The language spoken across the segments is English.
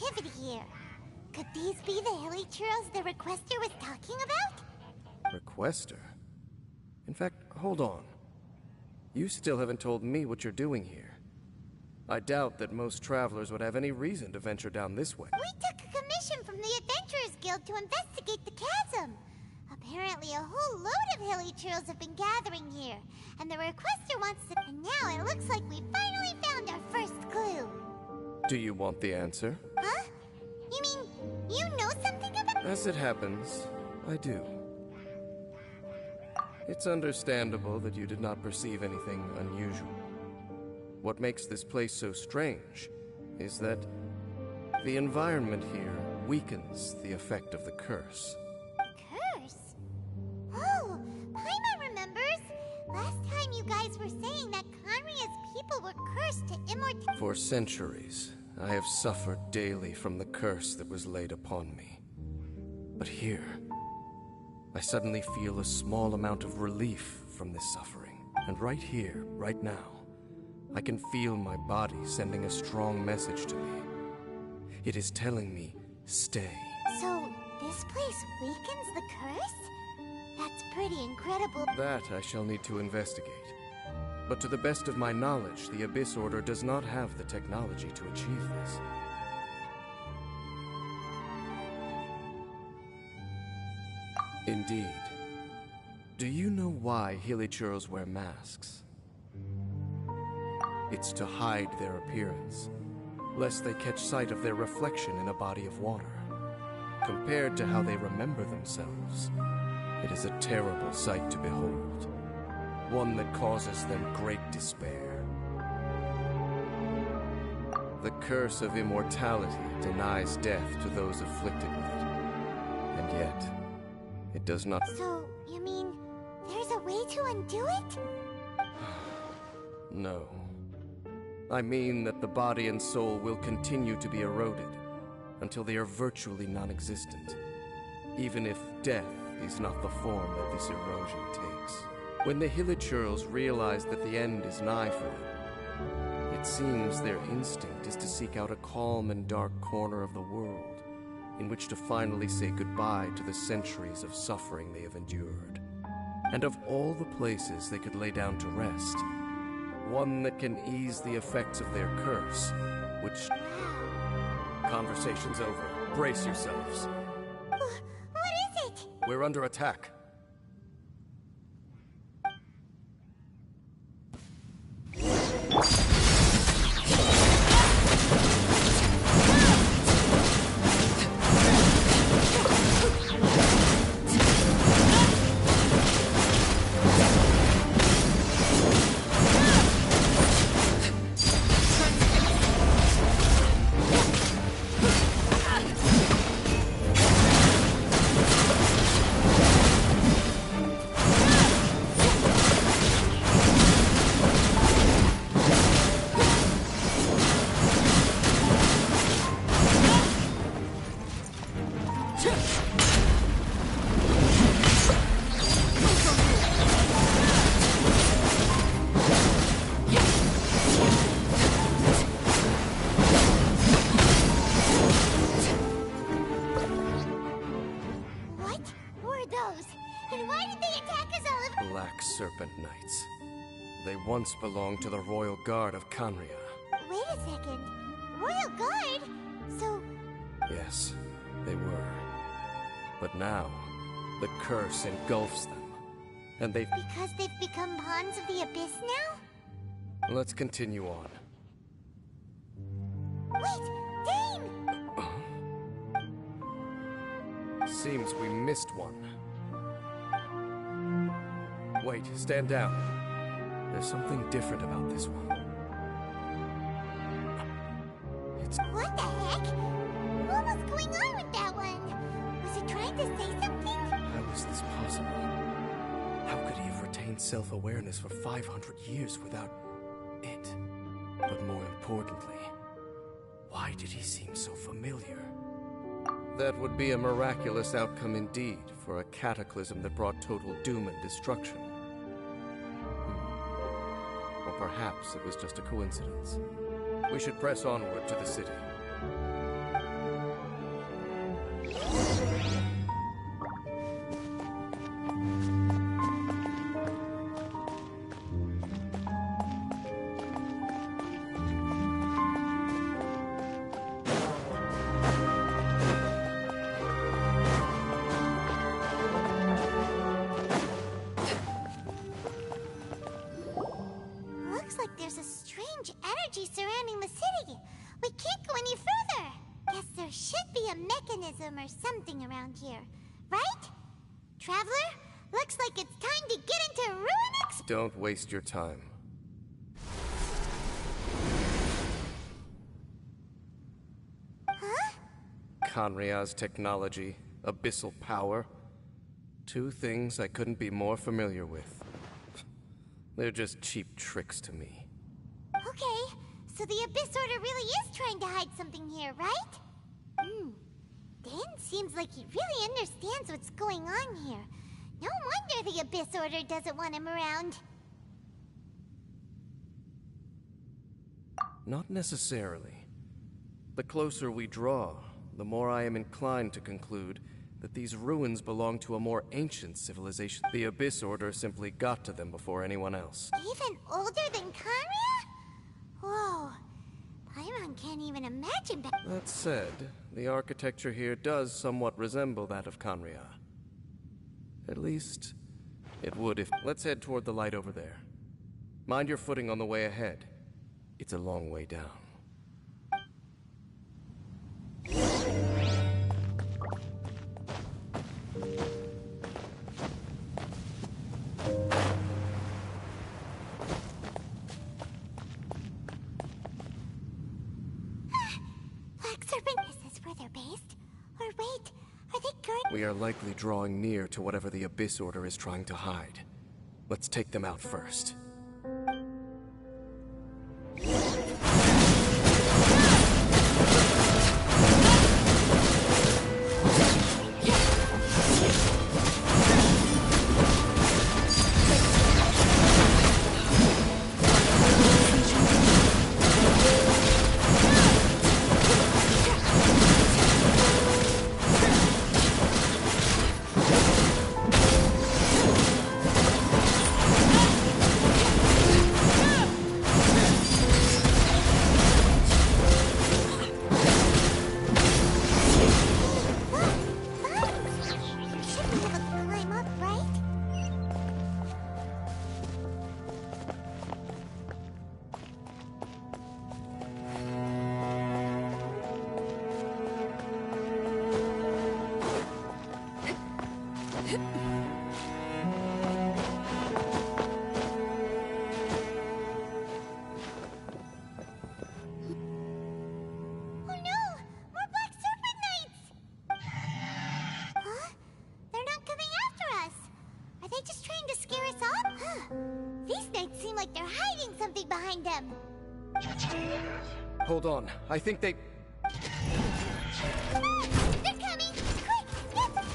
activity here. Could these be the hilly churros the requester was talking about? Requester? In fact, hold on. You still haven't told me what you're doing here. I doubt that most travelers would have any reason to venture down this way. We took a commission from the Adventurers Guild to investigate the chasm. Apparently a whole load of hilly churros have been gathering here, and the requester wants to... And now it looks like we finally found our first clue. Do you want the answer? Huh? You mean, you know something about... As it happens, I do. It's understandable that you did not perceive anything unusual. What makes this place so strange is that the environment here weakens the effect of the curse. Curse? Oh, Paimon remembers. Last time you guys were saying that Conria's people were cursed to immortality. For centuries, I have suffered daily from the curse that was laid upon me. But here, I suddenly feel a small amount of relief from this suffering. And right here, right now, I can feel my body sending a strong message to me. It is telling me, stay. So, this place weakens the curse? That's pretty incredible. That I shall need to investigate. But to the best of my knowledge, the Abyss Order does not have the technology to achieve this. Indeed. Do you know why Hilichurls wear masks? It's to hide their appearance, lest they catch sight of their reflection in a body of water. Compared to how they remember themselves, it is a terrible sight to behold, one that causes them great despair. The curse of immortality denies death to those afflicted with it, and yet, it does not... So, you mean, there's a way to undo it? No. I mean that the body and soul will continue to be eroded until they are virtually non-existent, even if death is not the form that this erosion takes. When the Hilichurls realize that the end is nigh for them, it seems their instinct is to seek out a calm and dark corner of the world in which to finally say goodbye to the centuries of suffering they have endured. And of all the places they could lay down to rest, one that can ease the effects of their curse, which... Conversation's over. Brace yourselves. What is it? We're under attack. Serpent Knights. They once belonged to the Royal Guard of Conria. Wait a second. Royal Guard? So... Yes, they were. But now, the curse engulfs them. And they've... Because they've become pawns of the Abyss now? Let's continue on. Wait! Dane! Seems we missed one. Wait, stand down. There's something different about this one. It's... What the heck? What was going on with that one? Was it trying to say something? How is this possible? How could he have retained self-awareness for 500 years without it? But more importantly, why did he seem so familiar? That would be a miraculous outcome indeed for a cataclysm that brought total doom and destruction. Or perhaps it was just a coincidence. We should press onward to the city. should be a mechanism or something around here, right? Traveler, looks like it's time to get into Ruin. Don't waste your time. Huh? Kanria's technology, abyssal power. Two things I couldn't be more familiar with. They're just cheap tricks to me. Okay, so the Abyss Order really is trying to hide something here, right? Dan seems like he really understands what's going on here. No wonder the Abyss Order doesn't want him around. Not necessarily. The closer we draw, the more I am inclined to conclude that these ruins belong to a more ancient civilization. The Abyss Order simply got to them before anyone else. Even older than Kanria? Whoa. Paimon can't even imagine back. That said, the architecture here does somewhat resemble that of Kanria. At least, it would if... Let's head toward the light over there. Mind your footing on the way ahead. It's a long way down. Black Serpent, is this where they're based? Or wait, are they good? We are likely drawing near to whatever the Abyss Order is trying to hide. Let's take them out first. Hold on. I think they... They're coming! Quick! Yes!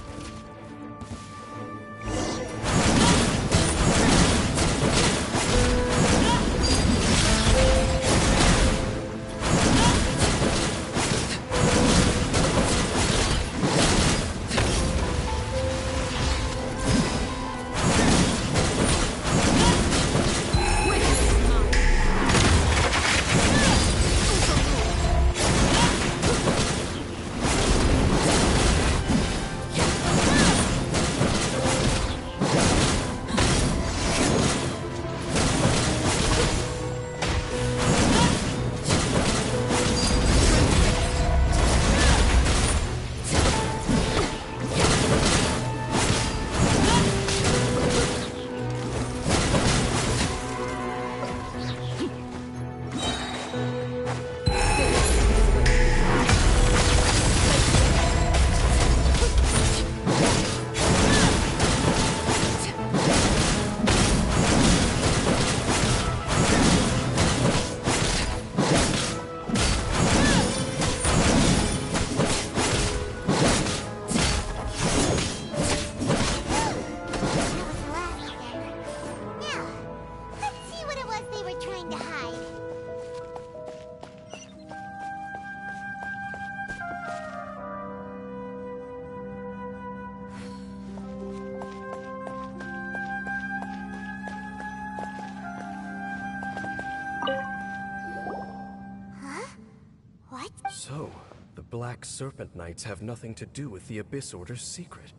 So, the Black Serpent Knights have nothing to do with the Abyss Order's secret.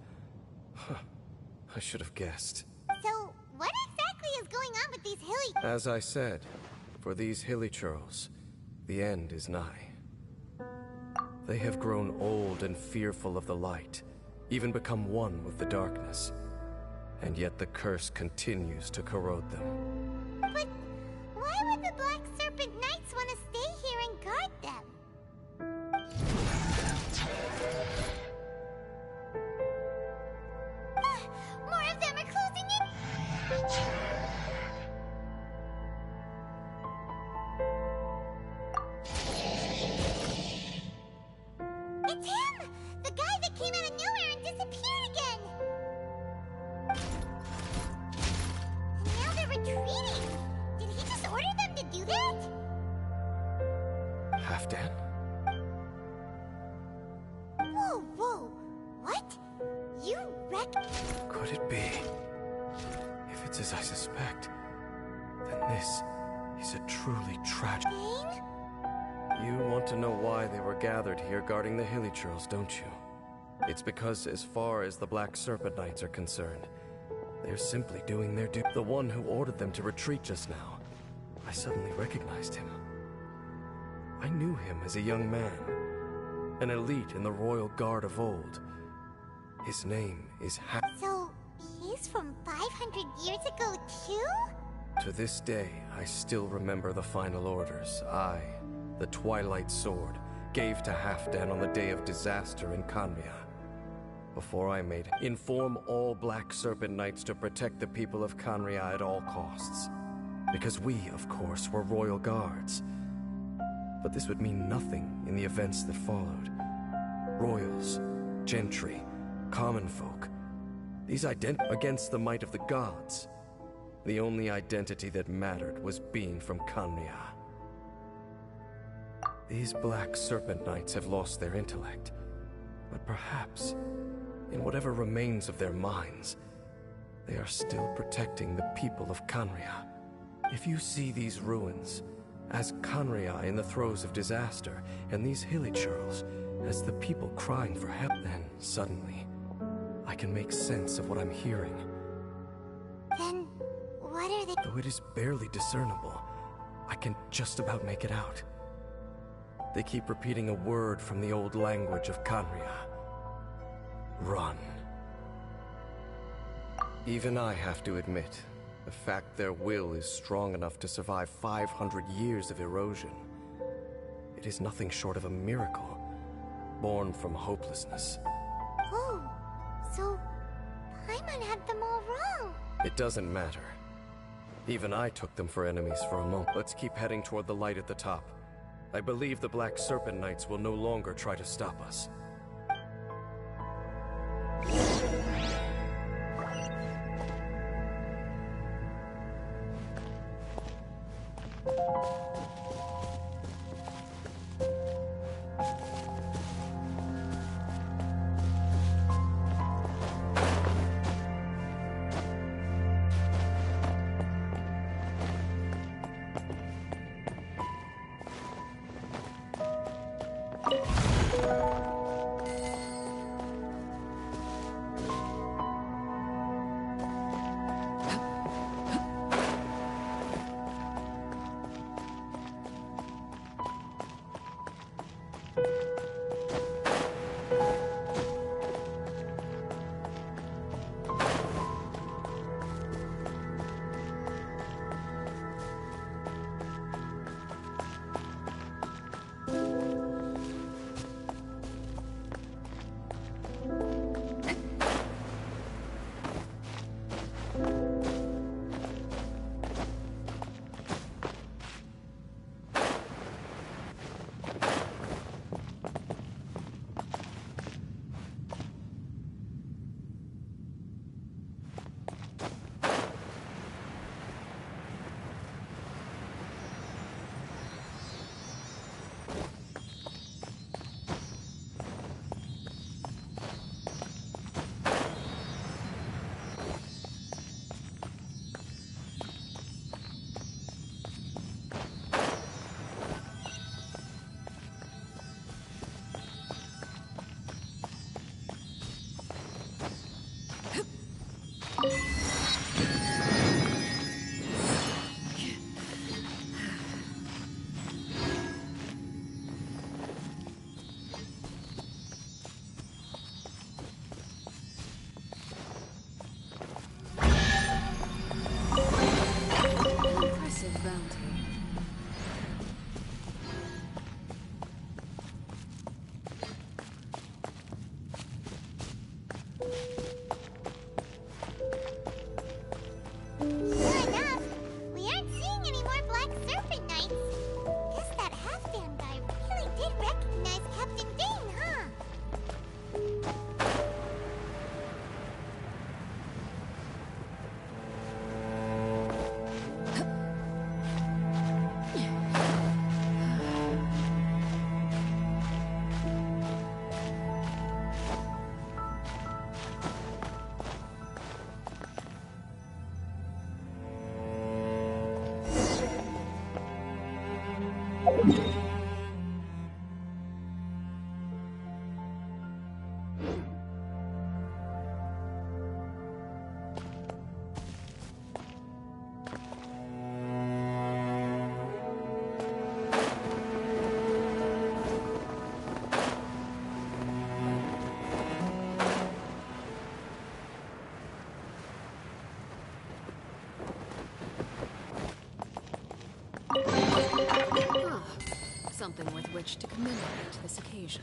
Huh. I should have guessed. So, what exactly is going on with these hilly... As I said, for these hilly churls, the end is nigh. They have grown old and fearful of the light, even become one with the darkness. And yet the curse continues to corrode them. But why would the Black Serpent Knights want to stay here and guard them? More of them are closing in! It's him! The guy that came out of nowhere and disappeared again! And now they're retreating! Did he just order them to do that? Halfdan? Whoa, whoa! What? You Could it be? If it's as I suspect, then this is a truly tragic... Bane? You want to know why they were gathered here guarding the Hilichurls, don't you? It's because as far as the Black Serpent Knights are concerned, they're simply doing their duty. The one who ordered them to retreat just now, I suddenly recognized him. I knew him as a young man, an elite in the royal guard of old. His name is So, he's from 500 years ago too? To this day, I still remember the final orders I, the Twilight Sword, gave to Halfdan on the day of disaster in Khanria. Before I made it, inform all Black Serpent Knights to protect the people of Khanria at all costs. Because we, of course, were royal guards. But this would mean nothing in the events that followed. Royals, gentry, common folk, these against the might of the gods. The only identity that mattered was being from Khanria. These Black Serpent Knights have lost their intellect, but perhaps, in whatever remains of their minds, they are still protecting the people of Khanria. If you see these ruins as Khanria in the throes of disaster, and these Hilichurls as the people crying for help, then suddenly, I can make sense of what I'm hearing. Then, what are they? Though it is barely discernible, I can just about make it out. They keep repeating a word from the old language of Khanria. Run. Even I have to admit, the fact their will is strong enough to survive 500 years of erosion. It is nothing short of a miracle, born from hopelessness. Oh, so Paimon had them all wrong. It doesn't matter. Even I took them for enemies for a moment. Let's keep heading toward the light at the top. I believe the Black Serpent Knights will no longer try to stop us. Something with which to commemorate this occasion.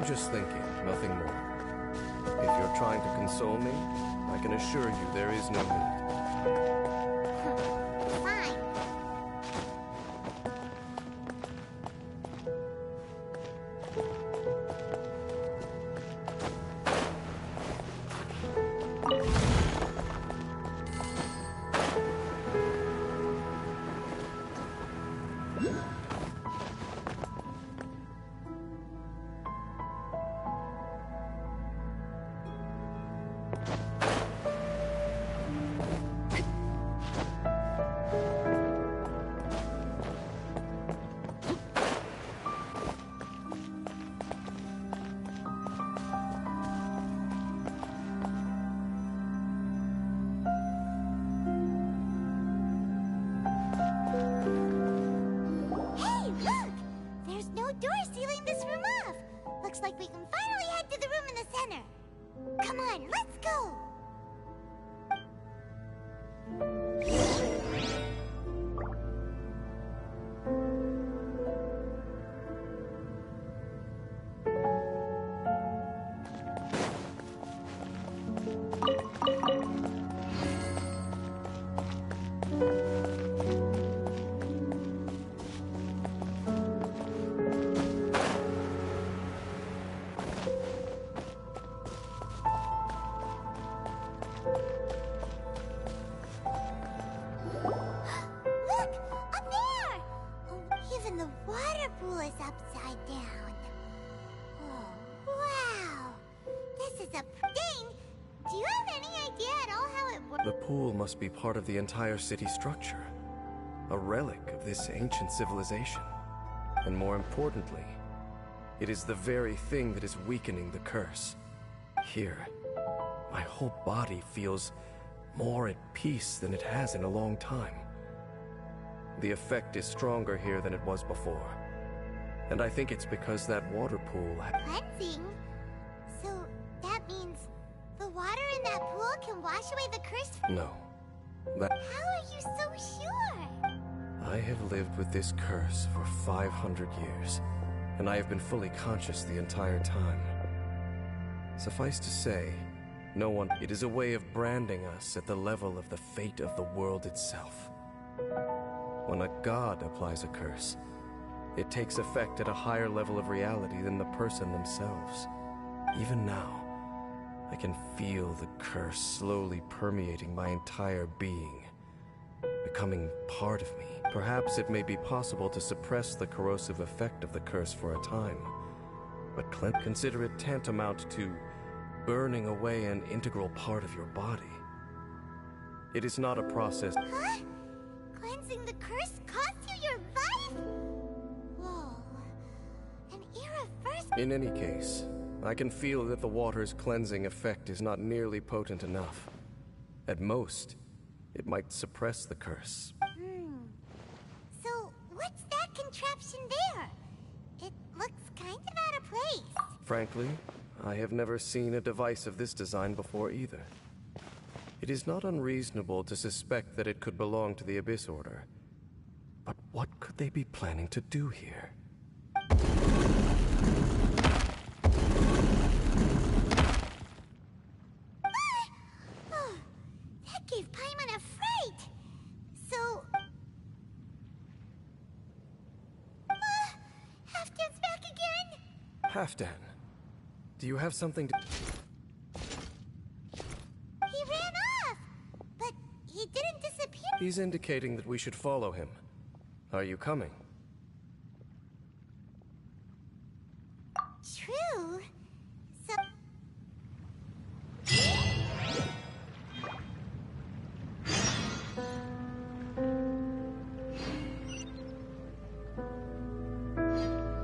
Just thinking, nothing more. If you're trying to console me, I can assure you there is no need. Fine. Come on, let's go! The pool must be part of the entire city structure, a relic of this ancient civilization. And more importantly, it is the very thing that is weakening the curse. Here, my whole body feels more at peace than it has in a long time. The effect is stronger here than it was before. And I think it's because that water pool... Cleansing? So, that means the water in that pool can wash away the curse? No. How are you so sure? I have lived with this curse for 500 years, and I have been fully conscious the entire time. Suffice to say, no one... It is a way of branding us at the level of the fate of the world itself. When a god applies a curse, it takes effect at a higher level of reality than the person themselves. Even now, I can feel the curse slowly permeating my entire being, becoming part of me. Perhaps it may be possible to suppress the corrosive effect of the curse for a time, but consider it tantamount to burning away an integral part of your body. It is not a process... Huh? Cleansing the curse cost you your life? Whoa. An irreversible... In any case, I can feel that the water's cleansing effect is not nearly potent enough. At most, it might suppress the curse. So, what's that contraption there? It looks kind of out of place. Frankly, I have never seen a device of this design before either. It is not unreasonable to suspect that it could belong to the Abyss Order. But what could they be planning to do here? That gave Paimon a fright! So... Halfdan's back again? Halfdan, do you have something to... He ran off! But he didn't disappear. He's indicating that we should follow him. Are you coming?